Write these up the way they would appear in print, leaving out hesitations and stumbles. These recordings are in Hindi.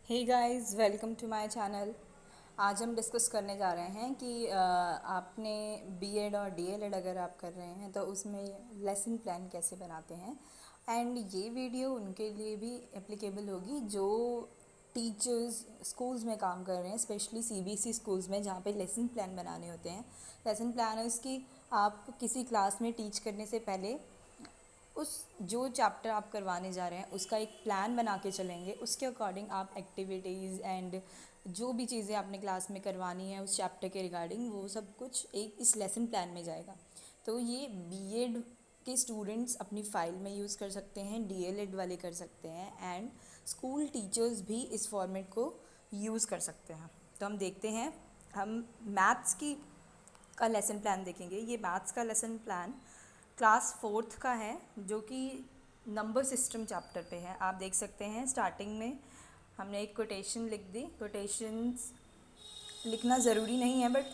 Hey guys, welcome to my channel. आज हम डिस्कस करने जा रहे हैं कि आपने बीएड और डीएलएड अगर आप कर रहे हैं तो उसमें लेसन प्लान कैसे बनाते हैं। एंड ये वीडियो उनके लिए भी एप्लीकेबल होगी जो टीचर्स स्कूल्स में काम कर रहे हैं, स्पेशली सीबीएसई स्कूल्स में जहाँ पे लेसन प्लान बनाने होते हैं। लेसन प्लानर्स की आप किसी क्लास में टीच करने से पहले उस जो चैप्टर आप करवाने जा रहे हैं उसका एक प्लान बना के चलेंगे। उसके अकॉर्डिंग आप एक्टिविटीज़ एंड जो भी चीज़ें आपने क्लास में करवानी है उस चैप्टर के रिगार्डिंग वो सब कुछ एक इस लेसन प्लान में जाएगा। तो ये बीएड के स्टूडेंट्स अपनी फ़ाइल में यूज़ कर सकते हैं, डीएलएड वाले कर सकते हैं एंड स्कूल टीचर्स भी इस फॉर्मेट को यूज़ कर सकते हैं। तो हम देखते हैं, हम मैथ्स की का लेसन प्लान देखेंगे। ये मैथ्स का लेसन प्लान क्लास फोर्थ का है जो कि नंबर सिस्टम चैप्टर पे है। आप देख सकते हैं स्टार्टिंग में हमने एक कोटेशन लिख दी। कोटेशंस लिखना ज़रूरी नहीं है बट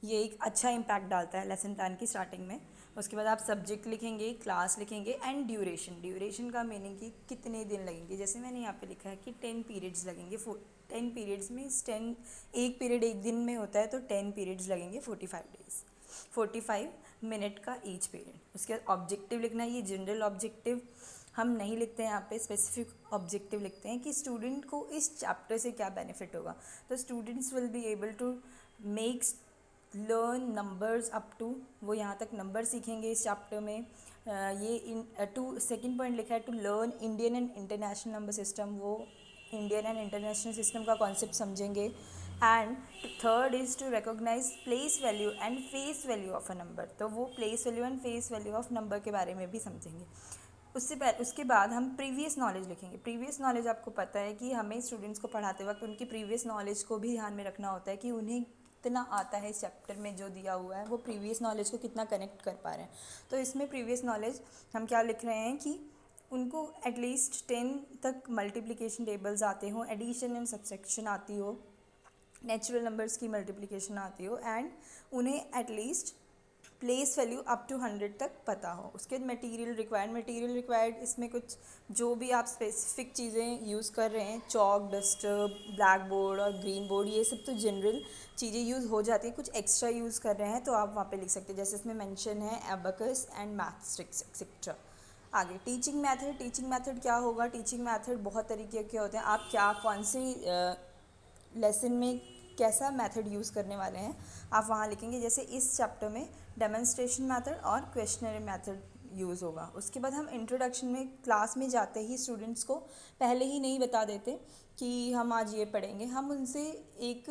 ये एक अच्छा इम्पैक्ट डालता है लेसन प्लान की स्टार्टिंग में। उसके बाद आप सब्जेक्ट लिखेंगे, क्लास लिखेंगे एंड ड्यूरेशन। ड्यूरेशन का मीनिंग कि कितने दिन लगेंगे। जैसे मैंने यहाँ पे लिखा है कि 10 पीरियड्स लगेंगे। 10 पीरियड्स में 10 एक पीरियड एक दिन में होता है तो 10 पीरियड्स लगेंगे, 45 डेज, 45 मिनट का ईच पीरियड। उसके बाद ऑब्जेक्टिव लिखना है। ये जनरल ऑब्जेक्टिव हम नहीं लिखते हैं, यहाँ पे स्पेसिफिक ऑब्जेक्टिव लिखते हैं कि स्टूडेंट को इस चैप्टर से क्या बेनिफिट होगा। तो students will be able to make learn numbers up to, वो यहाँ तक नंबर सीखेंगे इस चैप्टर में। ये इन टू सेकेंड पॉइंट लिखा है to learn Indian and international number system, वो इंडियन एंड इंटरनेशनल सिस्टम का कॉन्सेप्ट समझेंगे। And third is to recognise place value and face value of a number, तो वो place value and face value of number के बारे में भी समझेंगे। उसके बाद हम प्रीवियस नॉलेज लिखेंगे। प्रीवियस नॉलेज आपको पता है कि हमें स्टूडेंट्स को पढ़ाते वक्त उनकी प्रीवियस नॉलेज को भी ध्यान में रखना होता है कि उन्हें कितना आता है इस चैप्टर में जो दिया हुआ है, वो प्रीवियस नॉलेज को कितना कनेक्ट कर पा रहे हैं। तो इसमें प्रीवियस नॉलेज हम क्या लिख रहे हैं कि उनको एटलीस्ट 10 तक मल्टीप्लिकेशन टेबल्स आते हों, एडिशन एंड सब्सट्रैक्शन आती हो, नेचुरल नंबर्स की मल्टीप्लिकेशन आती हो एंड उन्हें at least place value up to 100 तक पता हो। उसके बाद मटेरियल रिक्वायर्ड इसमें कुछ जो भी आप स्पेसिफिक चीज़ें यूज़ कर रहे हैं, चॉक, डस्टर, ब्लैक बोर्ड और ग्रीन बोर्ड, ये सब तो जनरल चीज़ें यूज़ हो जाती है। कुछ एक्स्ट्रा यूज़ कर रहे हैं तो आप वहाँ पे लिख सकते हैं, जैसे इसमें मेंशन है abacus and math sticks etcetera. आगे टीचिंग मेथड क्या होगा। टीचिंग मेथड बहुत तरीके के होते हैं। आप क्या कौन सी लेसन में कैसा मेथड यूज़ करने वाले हैं आप वहाँ लिखेंगे। जैसे इस चैप्टर में डेमोन्स्ट्रेशन मेथड और क्वेश्चनरी मेथड यूज़ होगा। उसके बाद हम इंट्रोडक्शन में क्लास में जाते ही स्टूडेंट्स को पहले ही नहीं बता देते कि हम आज ये पढ़ेंगे। हम उनसे एक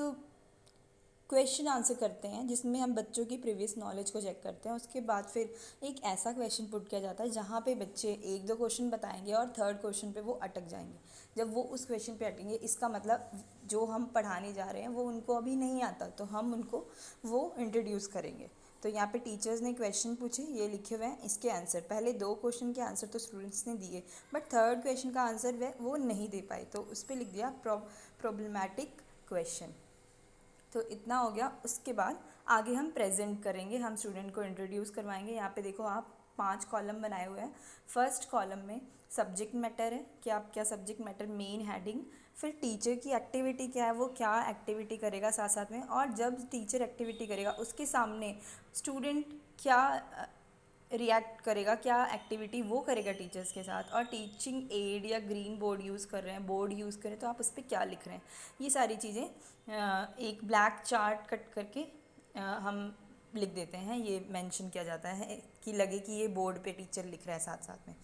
क्वेश्चन आंसर करते हैं जिसमें हम बच्चों की प्रीवियस नॉलेज को चेक करते हैं। उसके बाद फिर एक ऐसा क्वेश्चन पुट किया जाता है जहाँ पे बच्चे एक दो क्वेश्चन बताएंगे और थर्ड क्वेश्चन पे वो अटक जाएंगे। जब वो उस क्वेश्चन पे अटेंगे इसका मतलब जो हम पढ़ाने जा रहे हैं वो उनको अभी नहीं आता, तो हम उनको वो इंट्रोड्यूस करेंगे। तो यहाँ पे टीचर्स ने क्वेश्चन पूछे, ये लिखे हुए हैं इसके आंसर। पहले दो क्वेश्चन के आंसर तो स्टूडेंट्स ने दिए बट थर्ड क्वेश्चन का आंसर वो नहीं दे पाए, तो उस पर लिख दिया प्रॉब्लमैटिक क्वेश्चन। तो इतना हो गया। उसके बाद आगे हम प्रेजेंट करेंगे, हम स्टूडेंट को इंट्रोड्यूस करवाएंगे। यहाँ पे देखो आप 5 कॉलम बनाए हुए हैं। फर्स्ट कॉलम में सब्जेक्ट मैटर है कि आप क्या सब्जेक्ट मैटर, मेन हेडिंग। फिर टीचर की एक्टिविटी क्या है, वो क्या एक्टिविटी करेगा साथ साथ में, और जब टीचर एक्टिविटी करेगा उसके सामने स्टूडेंट क्या रिएक्ट करेगा, क्या एक्टिविटी वो करेगा टीचर्स के साथ। और टीचिंग एड या ग्रीन बोर्ड यूज़ कर रहे हैं, बोर्ड यूज़ करें तो आप उस पर क्या लिख रहे हैं, ये सारी चीज़ें एक ब्लैक चार्ट कट करके हम लिख देते हैं। ये मेंशन किया जाता है कि लगे कि ये बोर्ड पे टीचर लिख रहा है साथ साथ में।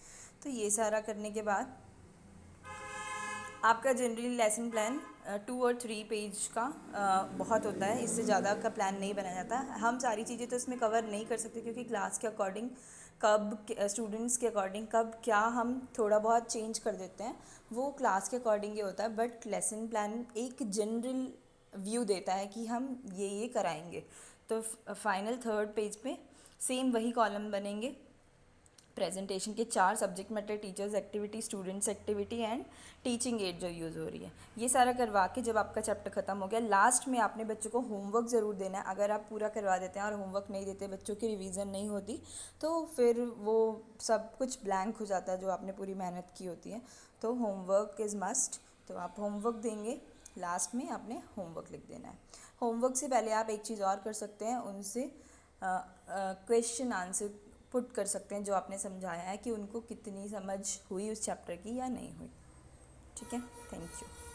तो ये सारा करने के बाद आपका जनरली लेसन प्लान 2 और 3 पेज का बहुत होता है, इससे ज़्यादा का प्लान नहीं बनाया जाता। हम सारी चीज़ें तो इसमें कवर नहीं कर सकते क्योंकि क्लास के अकॉर्डिंग कब स्टूडेंट्स के अकॉर्डिंग कब क्या हम थोड़ा बहुत चेंज कर देते हैं, वो क्लास के अकॉर्डिंग ही होता है। बट लेसन प्लान एक जनरल व्यू देता है कि हम ये कराएंगे। तो फाइनल थर्ड पेज पे सेम वही कॉलम बनेंगे। प्रेजेंटेशन के 4 subject matter, teachers activity, students activity and teaching add जो यूज़ हो रही है, ये सारा करवा के जब आपका चैप्टर ख़त्म हो गया, लास्ट में आपने बच्चों को होमवर्क ज़रूर देना है। अगर आप पूरा करवा देते हैं और होमवर्क नहीं देते, बच्चों की रिवीजन नहीं होती, तो फिर वो सब कुछ ब्लैंक हो जाता है जो आपने पूरी मेहनत की होती है। तो होमवर्क इज़ मस्ट। तो आप होमवर्क देंगे, लास्ट में आपने होमवर्क लिख देना है। होमवर्क से पहले आप एक चीज़ और कर सकते हैं, उनसे क्वेश्चन आंसर पुट कर सकते हैं जो आपने समझाया है कि उनको कितनी समझ हुई उस चैप्टर की या नहीं हुई। ठीक है, थैंक यू।